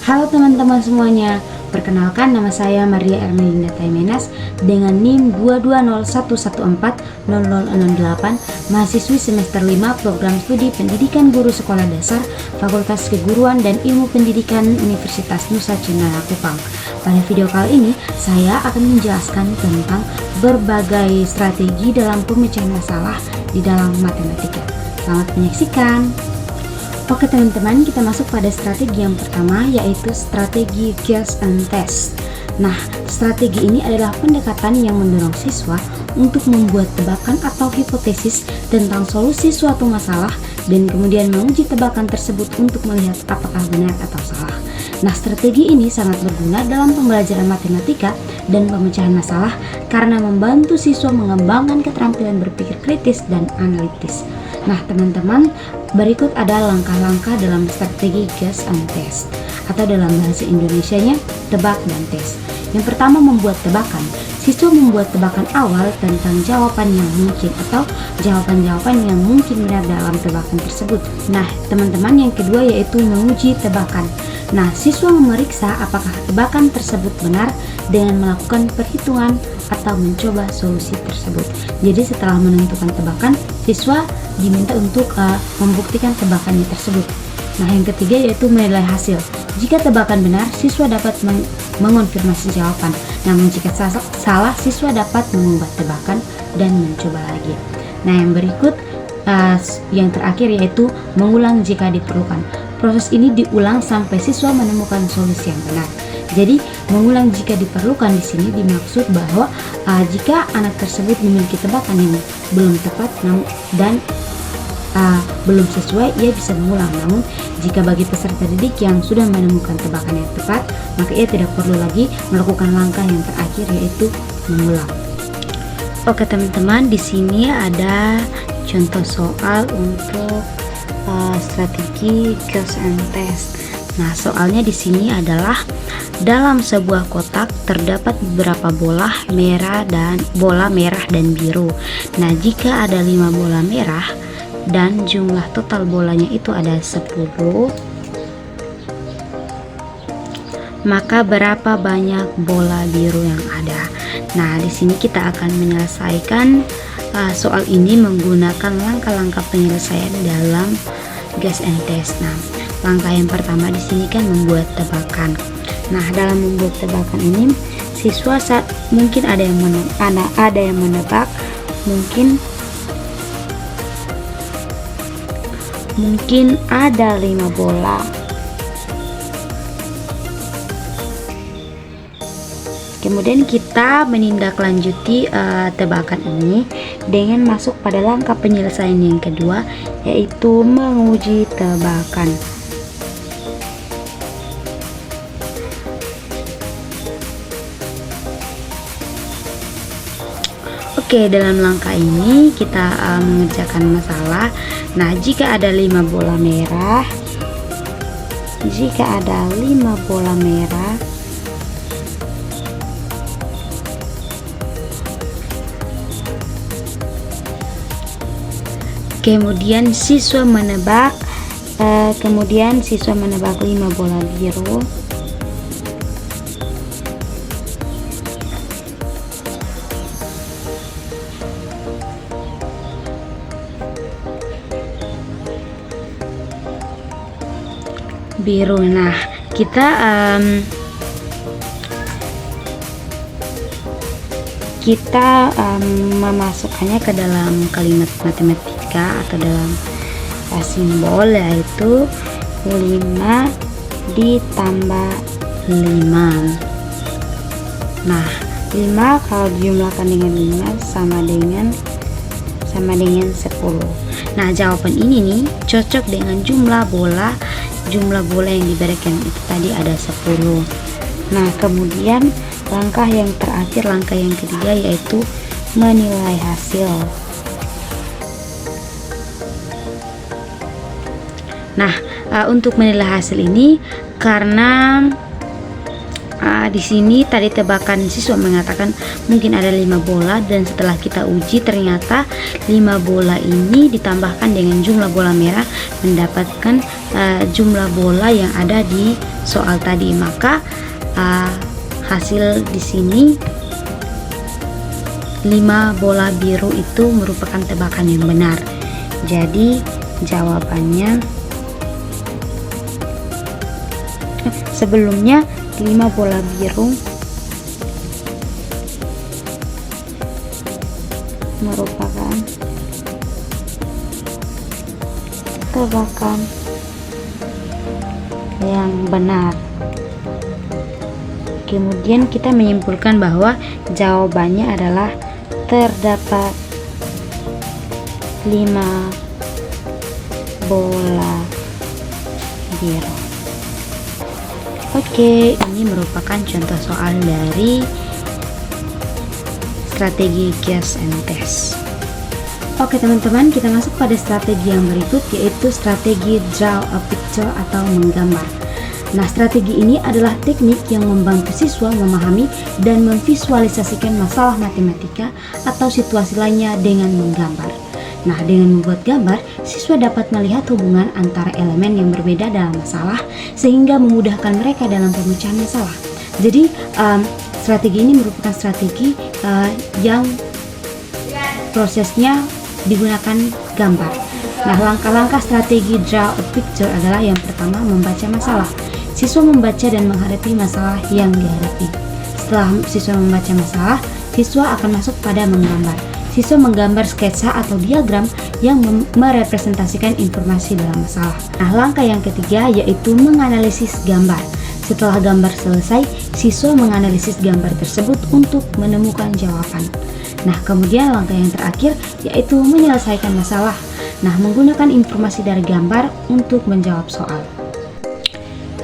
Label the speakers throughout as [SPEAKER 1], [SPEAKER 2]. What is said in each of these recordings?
[SPEAKER 1] Halo teman-teman semuanya, perkenalkan nama saya Maria Ermelinda Taimenas dengan NIM 22011400668, mahasiswi semester 5 program studi pendidikan guru sekolah dasar Fakultas Keguruan dan Ilmu Pendidikan Universitas Nusa Cendana Kupang. Pada video kali ini, saya akan menjelaskan tentang berbagai strategi dalam pemecahan masalah di dalam matematika. Selamat menyaksikan. Oke teman-teman, kita masuk pada strategi yang pertama, yaitu strategi guess and test. Nah, strategi ini adalah pendekatan yang mendorong siswa untuk membuat tebakan atau hipotesis tentang solusi suatu masalah dan kemudian menguji tebakan tersebut untuk melihat apakah benar atau salah. Nah, strategi ini sangat berguna dalam pembelajaran matematika dan pemecahan masalah karena membantu siswa mengembangkan keterampilan berpikir kritis dan analitis. Nah, teman-teman, berikut ada langkah-langkah dalam strategi guess and test, atau dalam bahasa Indonesianya tebak dan tes. Yang pertama, membuat tebakan. Siswa membuat tebakan awal tentang jawaban yang mungkin atau jawaban-jawaban yang mungkin benar dalam tebakan tersebut. Nah, teman-teman, yang kedua yaitu menguji tebakan. Nah, siswa memeriksa apakah tebakan tersebut benar dengan melakukan perhitungan atau mencoba solusi tersebut. Jadi setelah menentukan tebakan, siswa diminta untuk membuktikan tebakannya tersebut. Nah, yang ketiga yaitu menilai hasil. Jika tebakan benar, siswa dapat mengonfirmasi jawaban. Namun jika salah, siswa dapat mengubah tebakan dan mencoba lagi. Nah, yang berikut yang terakhir yaitu mengulang jika diperlukan. Proses ini diulang sampai siswa menemukan solusi yang benar. Jadi, mengulang jika diperlukan di sini dimaksud bahwa jika anak tersebut memiliki tebakan yang belum tepat dan belum sesuai, ia bisa mengulang. Namun, jika bagi peserta didik yang sudah menemukan tebakan yang tepat, maka ia tidak perlu lagi melakukan langkah yang terakhir yaitu mengulang. Oke teman-teman, di sini ada contoh soal untuk strategi guess and test. Nah, soalnya di sini adalah dalam sebuah kotak terdapat beberapa bola merah dan biru. Nah, jika ada 5 bola merah dan jumlah total bolanya itu ada 10, maka berapa banyak bola biru yang ada? Nah, di sini kita akan menyelesaikan soal ini menggunakan langkah-langkah penyelesaian dalam guess and test. Nah, langkah yang pertama di sini kan membuat tebakan. Nah, dalam membuat tebakan ini siswa mungkin ada yang menebak, mungkin ada 5 bola. Kemudian kita menindaklanjuti tebakan ini dengan masuk pada langkah penyelesaian yang kedua, yaitu menguji tebakan. Oke, dalam langkah ini kita mengerjakan masalah. Nah, jika ada 5 bola merah, kemudian siswa menebak 5 bola biru. Nah, kita memasukkannya ke dalam kalimat matematika atau dalam simbol, yaitu 5 ditambah 5. Nah, 5 kalau dijumlahkan dengan 5 sama dengan 10. Nah, jawaban ini nih cocok dengan jumlah bola yang diberikan itu tadi ada 10. Nah, kemudian langkah yang ketiga yaitu menilai hasil. Nah, untuk menilai hasil ini karena Di sini tadi tebakan siswa mengatakan mungkin ada 5 bola, dan setelah kita uji ternyata 5 bola ini ditambahkan dengan jumlah bola merah mendapatkan jumlah bola yang ada di soal tadi. Maka hasil di sini 5 bola biru itu merupakan tebakan yang benar. Jadi jawabannya sebelumnya 5 bola biru merupakan tebakan yang benar. Kemudian kita menyimpulkan bahwa jawabannya adalah terdapat 5 bola biru. Oke, ini merupakan contoh soal dari strategi guess and test. Oke teman-teman, kita masuk pada strategi yang berikut, yaitu strategi draw a picture atau menggambar. Nah, strategi ini adalah teknik yang membantu siswa memahami dan memvisualisasikan masalah matematika atau situasi lainnya dengan menggambar. Nah, dengan membuat gambar, siswa dapat melihat hubungan antara elemen yang berbeda dalam masalah sehingga memudahkan mereka dalam pemecahan masalah. Jadi, strategi ini merupakan strategi yang prosesnya digunakan gambar. Nah, langkah-langkah strategi draw a picture adalah yang pertama, membaca masalah. Siswa membaca dan menghadapi masalah yang dihadapi. Setelah siswa membaca masalah, siswa akan masuk pada menggambar. Siswa menggambar sketsa atau diagram yang merepresentasikan informasi dalam masalah. Nah, langkah yang ketiga yaitu menganalisis gambar. Setelah gambar selesai, siswa menganalisis gambar tersebut untuk menemukan jawaban. Nah, kemudian langkah yang terakhir yaitu menyelesaikan masalah. Nah, menggunakan informasi dari gambar untuk menjawab soal.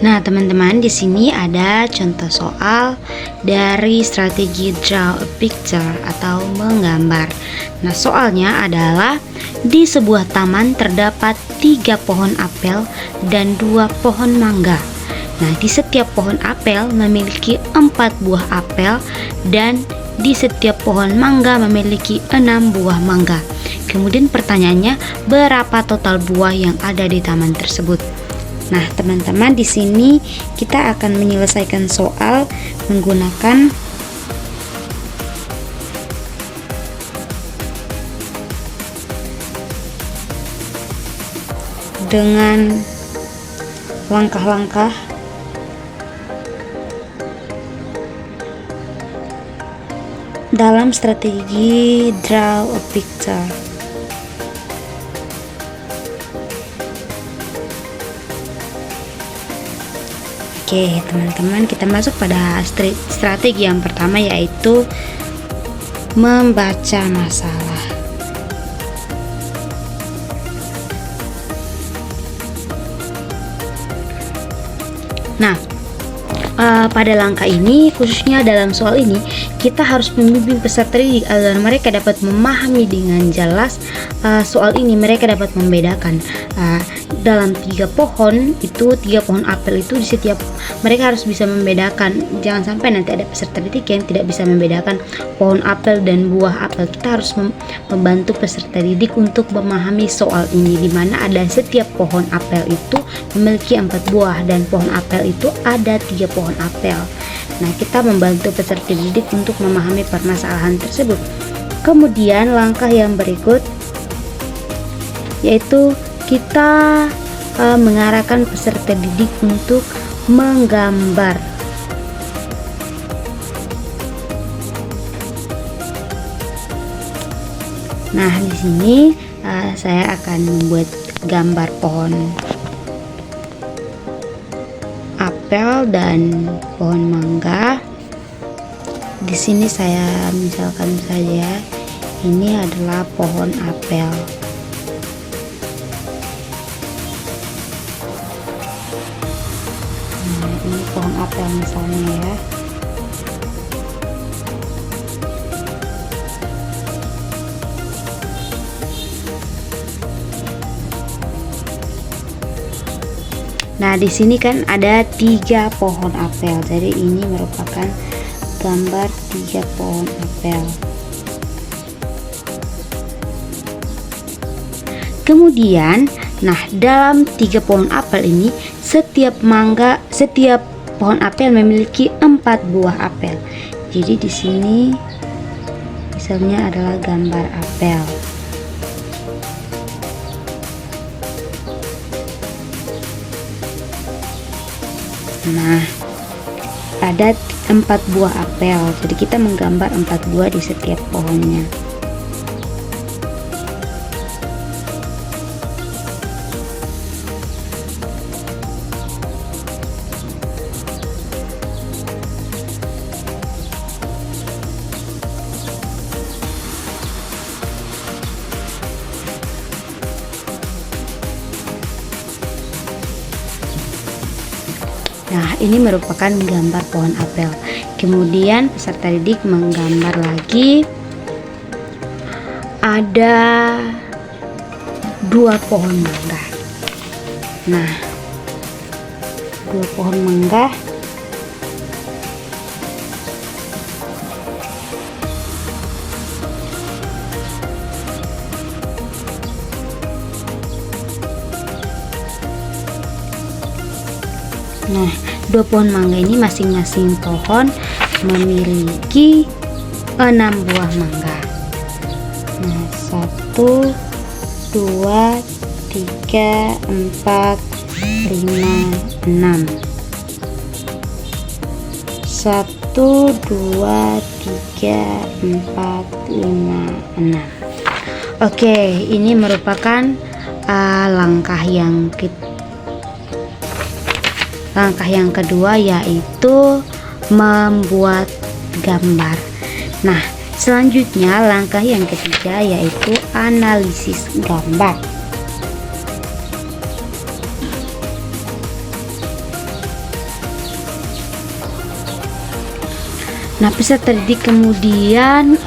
[SPEAKER 1] Nah, teman-teman, di sini ada contoh soal dari strategi draw a picture atau menggambar. Nah, soalnya adalah di sebuah taman terdapat 3 pohon apel dan 2 pohon mangga. Nah, di setiap pohon apel memiliki 4 buah apel dan di setiap pohon mangga memiliki 6 buah mangga. Kemudian pertanyaannya, berapa total buah yang ada di taman tersebut? Nah, teman-teman, di sini kita akan menyelesaikan soal menggunakan dengan langkah-langkah dalam strategi draw a picture. Oke, teman-teman, kita masuk pada strategi yang pertama, yaitu membaca masalah. Nah, pada langkah ini, khususnya dalam soal ini, kita harus membimbing peserta didik agar mereka dapat memahami dengan jelas soal ini. Mereka dapat membedakan dalam 3 pohon itu, 3 pohon apel itu, di setiap mereka harus bisa membedakan. Jangan sampai nanti ada peserta didik yang tidak bisa membedakan pohon apel dan buah apel. Kita harus membantu peserta didik untuk memahami soal ini, di mana ada setiap pohon apel itu memiliki 4 buah dan pohon apel itu ada 3 pohon apel. Nah, kita membantu peserta didik untuk memahami permasalahan tersebut. Kemudian langkah yang berikut yaitu kita mengarahkan peserta didik untuk menggambar. Nah, di sini saya akan membuat gambar pohon apel dan pohon mangga. Di sini saya misalkan saja ini adalah pohon apel. Nah, ini pohon apel misalnya ya. Nah, di sini kan ada 3 pohon apel. Jadi ini merupakan gambar 3 pohon apel. Kemudian, nah dalam 3 pohon apel ini setiap pohon apel memiliki 4 buah apel. Jadi di sini misalnya adalah gambar apel. Nah, ada 4 buah apel. Jadi kita menggambar 4 buah di setiap pohonnya. Nah, ini merupakan gambar pohon apel. Kemudian peserta didik menggambar lagi ada 2 pohon mangga. Nah, 2 pohon mangga. Nah, 2 pohon mangga ini masing-masing pohon memiliki 6 buah mangga. Nah, 1, 2, 3, 4, 5, 6. 1, 2, 3, 4, 5, 6. Oke, ini merupakan langkah yang kedua, yaitu membuat gambar. Nah, selanjutnya langkah yang ketiga yaitu analisis gambar. Nah, peserta didik kemudian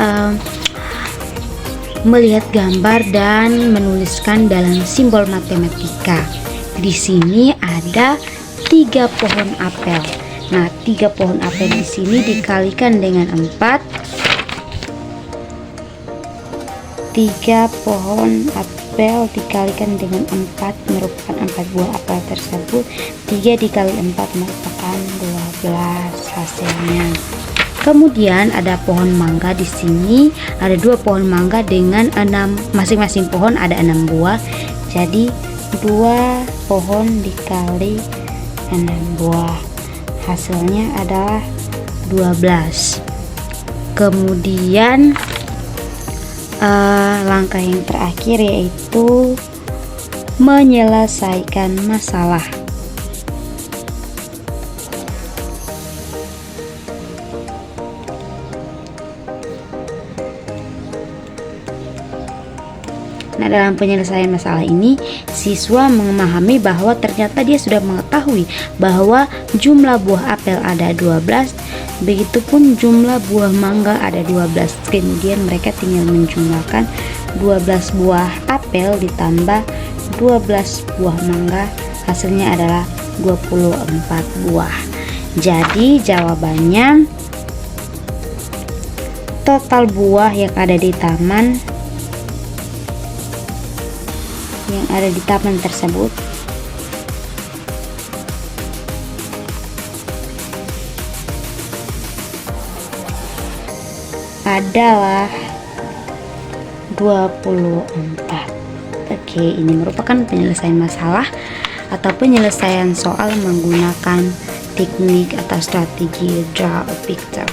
[SPEAKER 1] melihat gambar dan menuliskan dalam simbol matematika. Di sini ada 3 pohon apel. Nah, 3 pohon apel di sini dikalikan dengan 4. 3 pohon apel dikalikan dengan 4 merupakan 4 buah apel tersebut. 3 dikali 4 merupakan 12 hasilnya. Kemudian ada pohon mangga di sini, ada 2 pohon mangga dengan 6, masing-masing pohon ada 6 buah. Jadi 2 pohon dikali 6 buah, hasilnya adalah 12. Kemudian langkah yang terakhir yaitu menyelesaikan masalah. Nah, dalam penyelesaian masalah ini, siswa memahami bahwa ternyata dia sudah mengetahui bahwa jumlah buah apel ada 12, begitupun jumlah buah mangga ada 12. Kemudian mereka tinggal menjumlahkan 12 buah apel ditambah 12 buah mangga, hasilnya adalah 24 buah. Jadi jawabannya, total buah yang ada di taman tersebut adalah 24. Oke, ini merupakan penyelesaian masalah atau penyelesaian soal menggunakan teknik atau strategi draw a picture.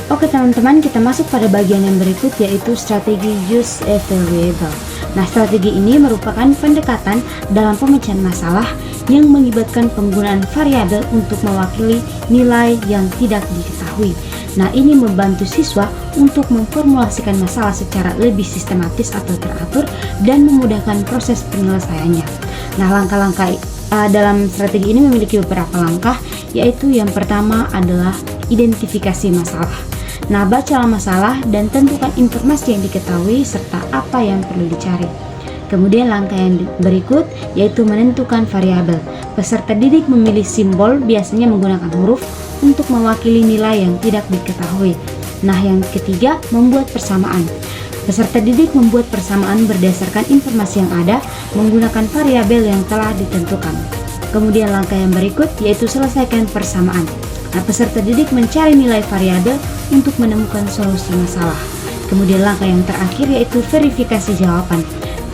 [SPEAKER 1] Oke teman-teman, kita masuk pada bagian yang berikut, yaitu strategi use a variable. Nah, strategi ini merupakan pendekatan dalam pemecahan masalah yang melibatkan penggunaan variabel untuk mewakili nilai yang tidak diketahui. Nah, ini membantu siswa untuk memformulasikan masalah secara lebih sistematis atau teratur dan memudahkan proses penyelesaiannya. Nah, langkah-langkah dalam strategi ini memiliki beberapa langkah, yaitu yang pertama adalah identifikasi masalah. Nah, bacalah masalah dan tentukan informasi yang diketahui serta apa yang perlu dicari. Kemudian langkah yang berikut yaitu menentukan variabel. Peserta didik memilih simbol, biasanya menggunakan huruf untuk mewakili nilai yang tidak diketahui. Nah, yang ketiga, membuat persamaan. Peserta didik membuat persamaan berdasarkan informasi yang ada menggunakan variabel yang telah ditentukan. Kemudian langkah yang berikut yaitu selesaikan persamaan. Nah, peserta didik mencari nilai variabel untuk menemukan solusi masalah. Kemudian langkah yang terakhir yaitu verifikasi jawaban.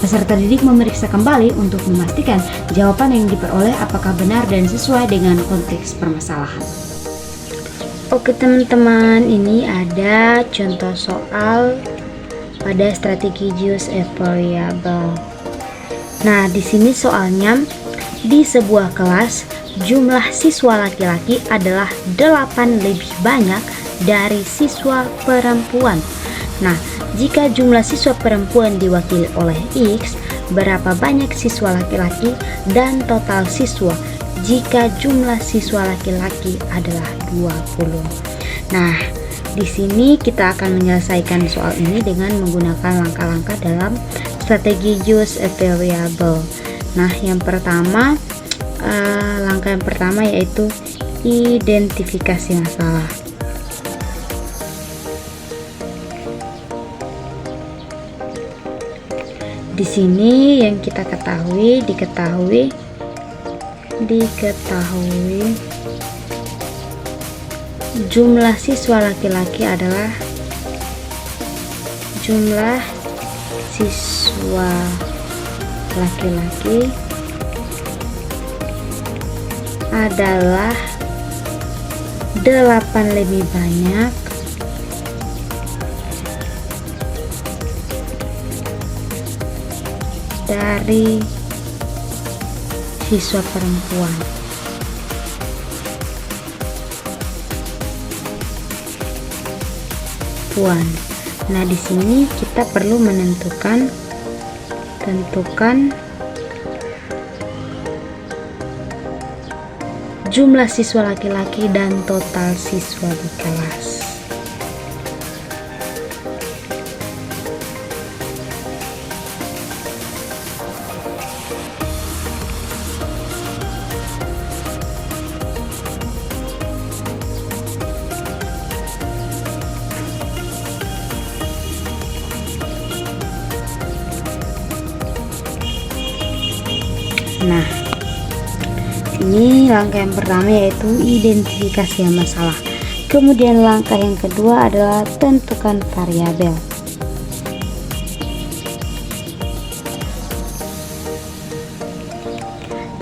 [SPEAKER 1] Peserta didik memeriksa kembali untuk memastikan jawaban yang diperoleh apakah benar dan sesuai dengan konteks permasalahan. Oke teman-teman, ini ada contoh soal pada strategi use a variable. Nah, di sini soalnya di sebuah kelas jumlah siswa laki-laki adalah 8 lebih banyak dari siswa perempuan. Nah, jika jumlah siswa perempuan diwakili oleh X, berapa banyak siswa laki-laki dan total siswa jika jumlah siswa laki-laki adalah 20. Nah, di sini kita akan menyelesaikan soal ini dengan menggunakan langkah-langkah dalam strategi use a variable. Nah, langkah yang pertama yaitu identifikasi masalah. Di sini yang kita diketahui jumlah siswa laki-laki adalah jumlah siswa laki-laki adalah 8 lebih banyak dari siswa perempuan. Nah, di sini kita perlu tentukan jumlah siswa laki-laki dan total siswa di kelas. Nah, ini langkah yang pertama yaitu identifikasi masalah. Kemudian langkah yang kedua adalah tentukan variabel.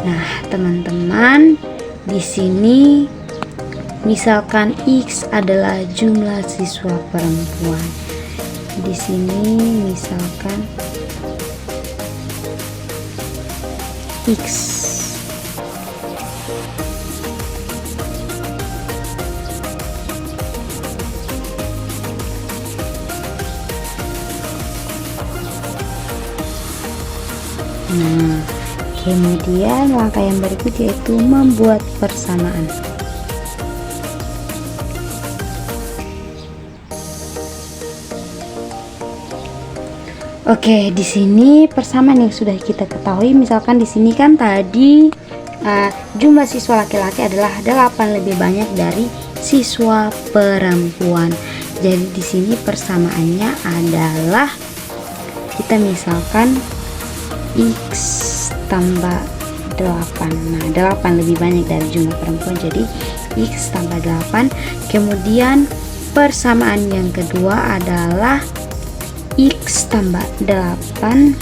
[SPEAKER 1] Nah, teman-teman, di sini misalkan X adalah jumlah siswa perempuan. Di sini misalkan X. Nah, kemudian langkah yang berikut yaitu membuat persamaan. Oke, di sini persamaan yang sudah kita ketahui, misalkan di sini kan tadi jumlah siswa laki-laki adalah 8 lebih banyak dari siswa perempuan. Jadi di sini persamaannya adalah kita misalkan X tambah 8. Nah, 8 lebih banyak dari jumlah perempuan, jadi X tambah 8. Kemudian persamaan yang kedua adalah X tambah 8.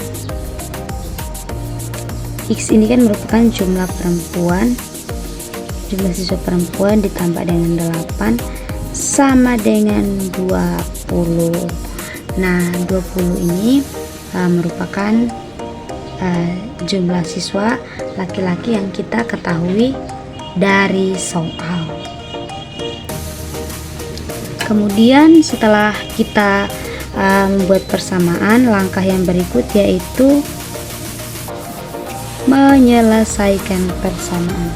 [SPEAKER 1] X ini kan merupakan jumlah perempuan, jumlah siswa perempuan ditambah dengan 8 sama dengan 20. Nah, 20 ini merupakan jumlah siswa laki-laki yang kita ketahui dari soal. Kemudian setelah kita membuat persamaan, langkah yang berikut yaitu menyelesaikan persamaan.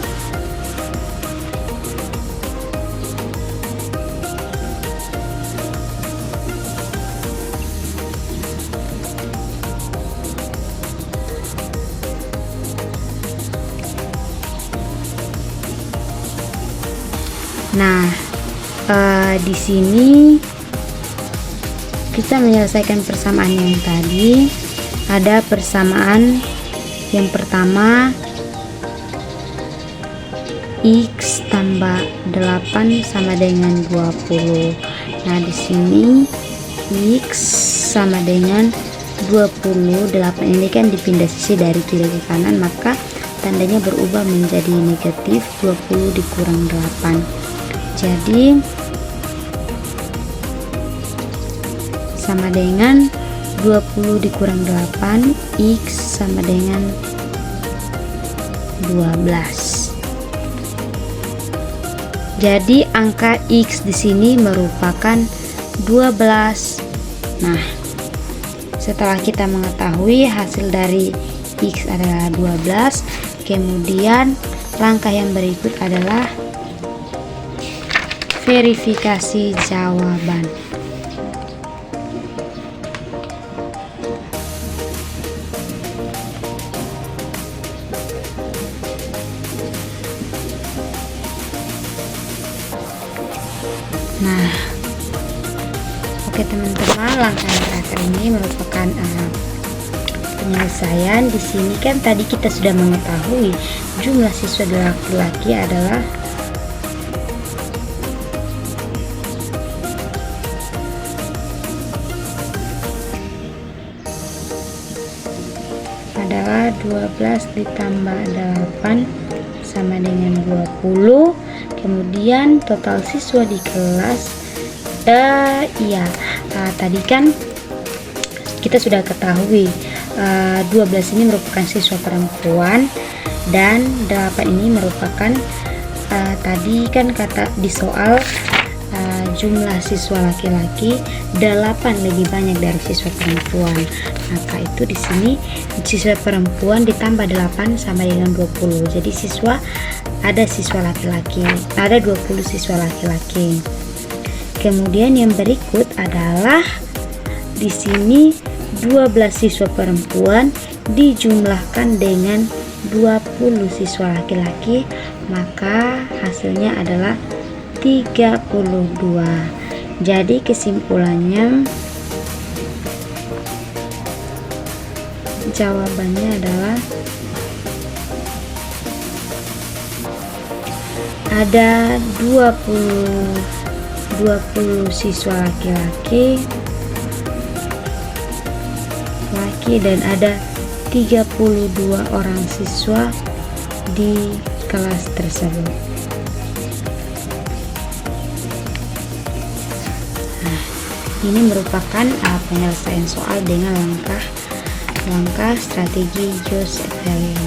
[SPEAKER 1] Nah, di sini kita menyelesaikan persamaan yang tadi. Ada persamaan yang pertama, X tambah 8 sama dengan 20. Nah, di sini X sama dengan 28. Ini kan dipindah sisi dari kiri ke kanan, maka tandanya berubah menjadi negatif. 20 dikurang 8. Jadi sama dengan 20 dikurang 8, X sama dengan 12. Jadi angka X di sini merupakan 12. Nah, setelah kita mengetahui hasil dari X adalah 12, kemudian langkah yang berikut adalah verifikasi jawaban. Nah, oke teman-teman, langkah yang terakhir ini merupakan penyelesaian. Di sini kan tadi kita sudah mengetahui jumlah siswa laki-laki adalah adalah 12 ditambah 8 sama dengan 20. Kemudian total siswa di kelas tadi kan kita sudah ketahui 12 ini merupakan siswa perempuan dan 8 ini merupakan tadi kan kata di soal jumlah siswa laki-laki 8 lebih banyak dari siswa perempuan. Maka itu di sini siswa perempuan ditambah 8 sama dengan 20. Jadi ada siswa laki-laki, ada 20 siswa laki-laki. Kemudian yang berikut adalah di sini 12 siswa perempuan dijumlahkan dengan 20 siswa laki-laki, maka hasilnya adalah 32. Jadi kesimpulannya jawabannya adalah ada 20 siswa laki-laki dan ada 32 orang siswa di kelas tersebut. Nah, ini merupakan penyelesaian soal dengan langkah strategi Joseph Helen.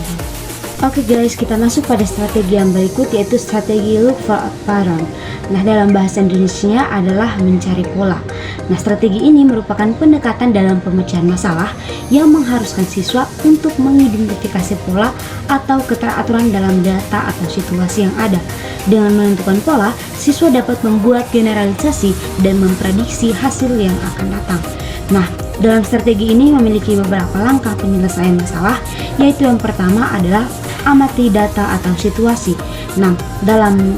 [SPEAKER 1] Oke guys, kita masuk pada strategi yang berikut, yaitu strategi look for a pattern. Nah, dalam bahasa Indonesia adalah mencari pola. Nah, strategi ini merupakan pendekatan dalam pemecahan masalah yang mengharuskan siswa untuk mengidentifikasi pola atau keteraturan dalam data atau situasi yang ada. Dengan menentukan pola, siswa dapat membuat generalisasi dan memprediksi hasil yang akan datang. Nah, dalam strategi ini memiliki beberapa langkah penyelesaian masalah, yaitu yang pertama adalah amati data atau situasi. Nah, dalam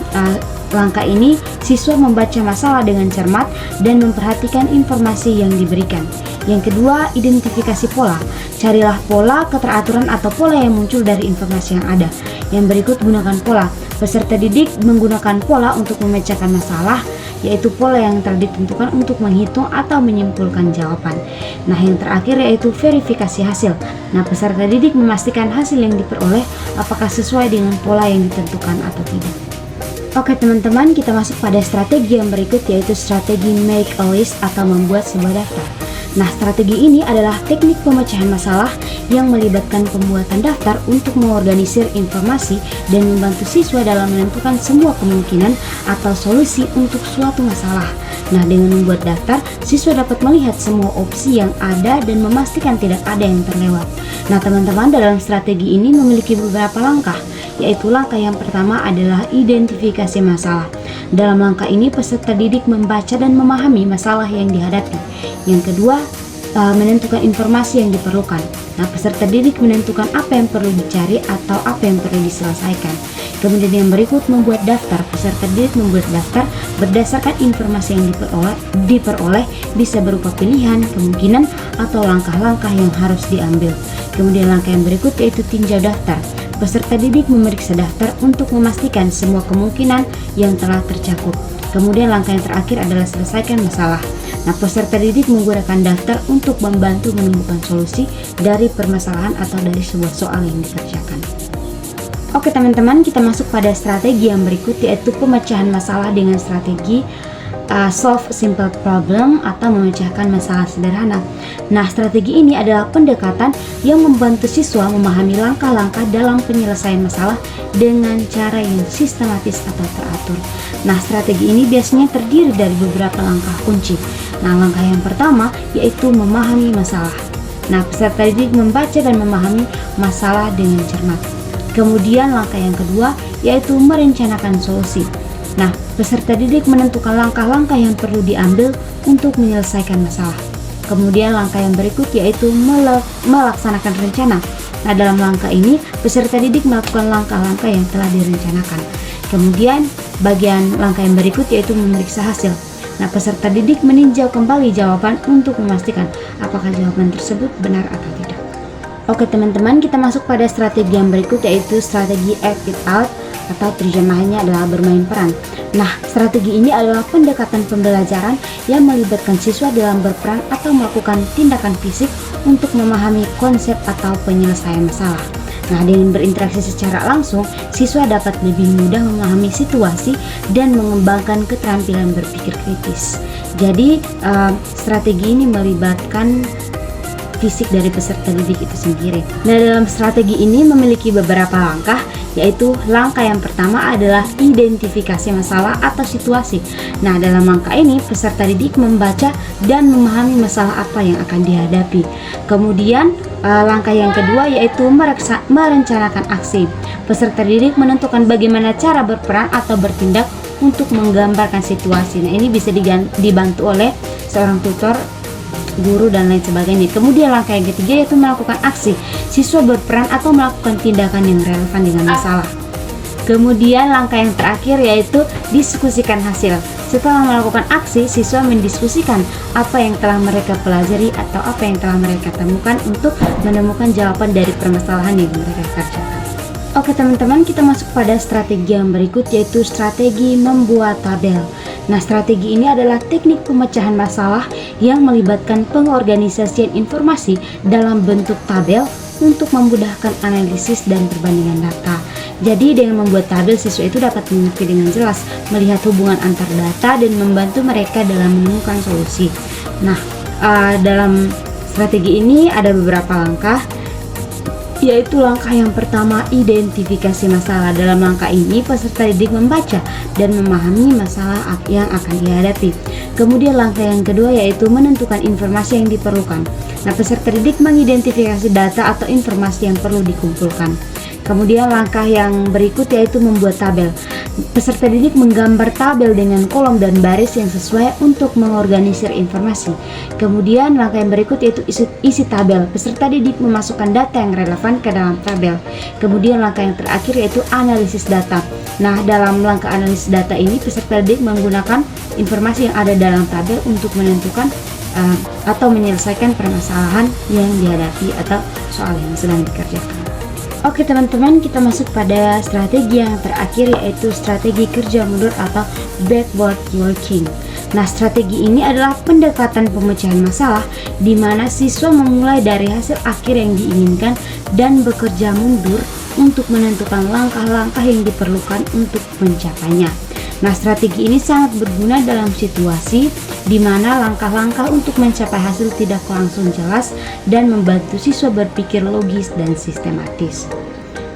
[SPEAKER 1] langkah ini siswa membaca masalah dengan cermat dan memperhatikan informasi yang diberikan. Yang kedua, identifikasi pola. Carilah pola, keteraturan atau pola yang muncul dari informasi yang ada. Yang berikut, gunakan pola. Peserta didik menggunakan pola untuk memecahkan masalah, yaitu pola yang telah ditentukan untuk menghitung atau menyimpulkan jawaban. Nah, yang terakhir yaitu verifikasi hasil. Nah, peserta didik memastikan hasil yang diperoleh apakah sesuai dengan pola yang ditentukan atau tidak. Oke teman-teman, kita masuk pada strategi yang berikut, yaitu strategi make a list atau membuat sebuah daftar. Nah, strategi ini adalah teknik pemecahan masalah yang melibatkan pembuatan daftar untuk mengorganisir informasi dan membantu siswa dalam menentukan semua kemungkinan atau solusi untuk suatu masalah. Nah, dengan membuat daftar, siswa dapat melihat semua opsi yang ada dan memastikan tidak ada yang terlewat. Nah, teman-teman, dalam strategi ini memiliki beberapa langkah, yaitu langkah yang pertama adalah identifikasi masalah. Dalam langkah ini, peserta didik membaca dan memahami masalah yang dihadapi. Yang kedua, menentukan informasi yang diperlukan. Nah, peserta didik menentukan apa yang perlu dicari atau apa yang perlu diselesaikan. Kemudian yang berikut membuat daftar. Peserta didik membuat daftar berdasarkan informasi yang diperoleh bisa berupa pilihan, kemungkinan, atau langkah-langkah yang harus diambil. Kemudian langkah yang berikut yaitu tinjau daftar. Peserta didik memeriksa daftar untuk memastikan semua kemungkinan yang telah tercakup. Kemudian langkah yang terakhir adalah selesaikan masalah. Nah, peserta didik menggunakan daftar untuk membantu menemukan solusi dari permasalahan atau dari sebuah soal yang dikerjakan. Oke teman-teman, kita masuk pada strategi yang berikut, yaitu pemecahan masalah dengan strategi solve simple problem atau memecahkan masalah sederhana. Nah, strategi ini adalah pendekatan yang membantu siswa memahami langkah-langkah dalam penyelesaian masalah dengan cara yang sistematis atau teratur. Nah, strategi ini biasanya terdiri dari beberapa langkah kunci. Nah, langkah yang pertama yaitu memahami masalah. Nah, peserta didik membaca dan memahami masalah dengan cermat. Kemudian langkah yang kedua yaitu merencanakan solusi. Nah, peserta didik menentukan langkah-langkah yang perlu diambil untuk menyelesaikan masalah. Kemudian langkah yang berikut yaitu melaksanakan rencana. Nah, dalam langkah ini peserta didik melakukan langkah-langkah yang telah direncanakan. Kemudian bagian langkah yang berikut yaitu memeriksa hasil. Nah, peserta didik meninjau kembali jawaban untuk memastikan apakah jawaban tersebut benar atau tidak. Oke teman-teman, kita masuk pada strategi yang berikut yaitu strategi act it out atau terjemahannya adalah bermain peran. Nah, strategi ini adalah pendekatan pembelajaran yang melibatkan siswa dalam berperan atau melakukan tindakan fisik untuk memahami konsep atau penyelesaian masalah. Nah, dengan berinteraksi secara langsung, siswa dapat lebih mudah memahami situasi dan mengembangkan keterampilan berpikir kritis. Jadi, strategi ini melibatkan fisik dari peserta didik itu sendiri. Nah, dalam strategi ini memiliki beberapa langkah, yaitu langkah yang pertama adalah identifikasi masalah atau situasi. Nah, dalam langkah ini peserta didik membaca dan memahami masalah apa yang akan dihadapi. Kemudian langkah yang kedua yaitu merencanakan aksi. Peserta didik menentukan bagaimana cara berperan atau bertindak untuk menggambarkan situasi. Nah, ini bisa dibantu oleh seorang tutor, guru, dan lain sebagainya. Kemudian langkah yang ketiga yaitu melakukan aksi. Siswa berperan atau melakukan tindakan yang relevan dengan masalah. Kemudian langkah yang terakhir yaitu diskusikan hasil. Setelah melakukan aksi, siswa mendiskusikan apa yang telah mereka pelajari atau apa yang telah mereka temukan untuk menemukan jawaban dari permasalahan yang mereka kerjakan. Oke teman-teman, kita masuk pada strategi yang berikut yaitu strategi membuat tabel. Nah, strategi ini adalah teknik pemecahan masalah yang melibatkan pengorganisasian informasi dalam bentuk tabel untuk memudahkan analisis dan perbandingan data. Jadi dengan membuat tabel, siswa itu dapat mengerti dengan jelas, melihat hubungan antar data dan membantu mereka dalam menemukan solusi. Nah, dalam strategi ini ada beberapa langkah, yaitu langkah yang pertama identifikasi masalah. Dalam langkah ini peserta didik membaca dan memahami masalah yang akan dihadapi. Kemudian langkah yang kedua yaitu menentukan informasi yang diperlukan. Nah, peserta didik mengidentifikasi data atau informasi yang perlu dikumpulkan. Kemudian langkah yang berikut yaitu membuat tabel. Peserta didik menggambar tabel dengan kolom dan baris yang sesuai untuk mengorganisir informasi. Kemudian langkah yang berikut yaitu isi tabel. Peserta didik memasukkan data yang relevan ke dalam tabel. Kemudian langkah yang terakhir yaitu analisis data. Nah, dalam langkah analisis data ini peserta didik menggunakan informasi yang ada dalam tabel untuk menentukan atau menyelesaikan permasalahan yang dihadapi atau soal yang sedang dikerjakan. Oke teman-teman, kita masuk pada strategi yang terakhir yaitu strategi kerja mundur atau backward working. Nah, strategi ini adalah pendekatan pemecahan masalah di mana siswa memulai dari hasil akhir yang diinginkan dan bekerja mundur untuk menentukan langkah-langkah yang diperlukan untuk mencapainya. Nah, strategi ini sangat berguna dalam situasi di mana langkah-langkah untuk mencapai hasil tidak langsung jelas dan membantu siswa berpikir logis dan sistematis.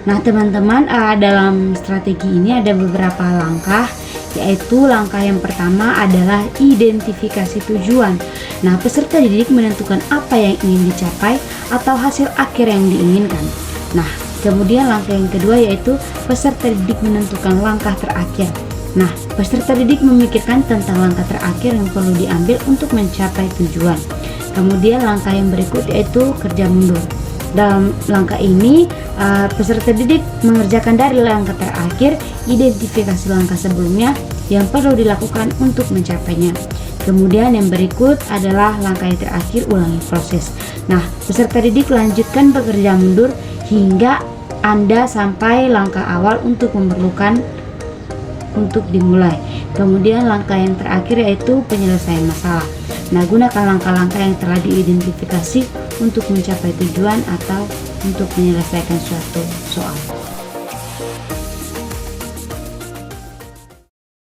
[SPEAKER 1] Nah, teman-teman, dalam strategi ini ada beberapa langkah, yaitu langkah yang pertama adalah identifikasi tujuan. Nah, peserta didik menentukan apa yang ingin dicapai atau hasil akhir yang diinginkan. Nah, kemudian langkah yang kedua yaitu peserta didik menentukan langkah terakhir. Nah, peserta didik memikirkan tentang langkah terakhir yang perlu diambil untuk mencapai tujuan. Kemudian langkah yang berikut yaitu kerja mundur. Dalam langkah ini, peserta didik mengerjakan dari langkah terakhir, identifikasi langkah sebelumnya yang perlu dilakukan untuk mencapainya. Kemudian yang berikut adalah langkah yang terakhir, ulangi proses. Nah, peserta didik lanjutkan bekerja mundur hingga Anda sampai langkah awal untuk memerlukan untuk dimulai. Kemudian langkah yang terakhir yaitu penyelesaian masalah. Nah, gunakan langkah-langkah yang telah diidentifikasi untuk mencapai tujuan atau untuk menyelesaikan suatu soal.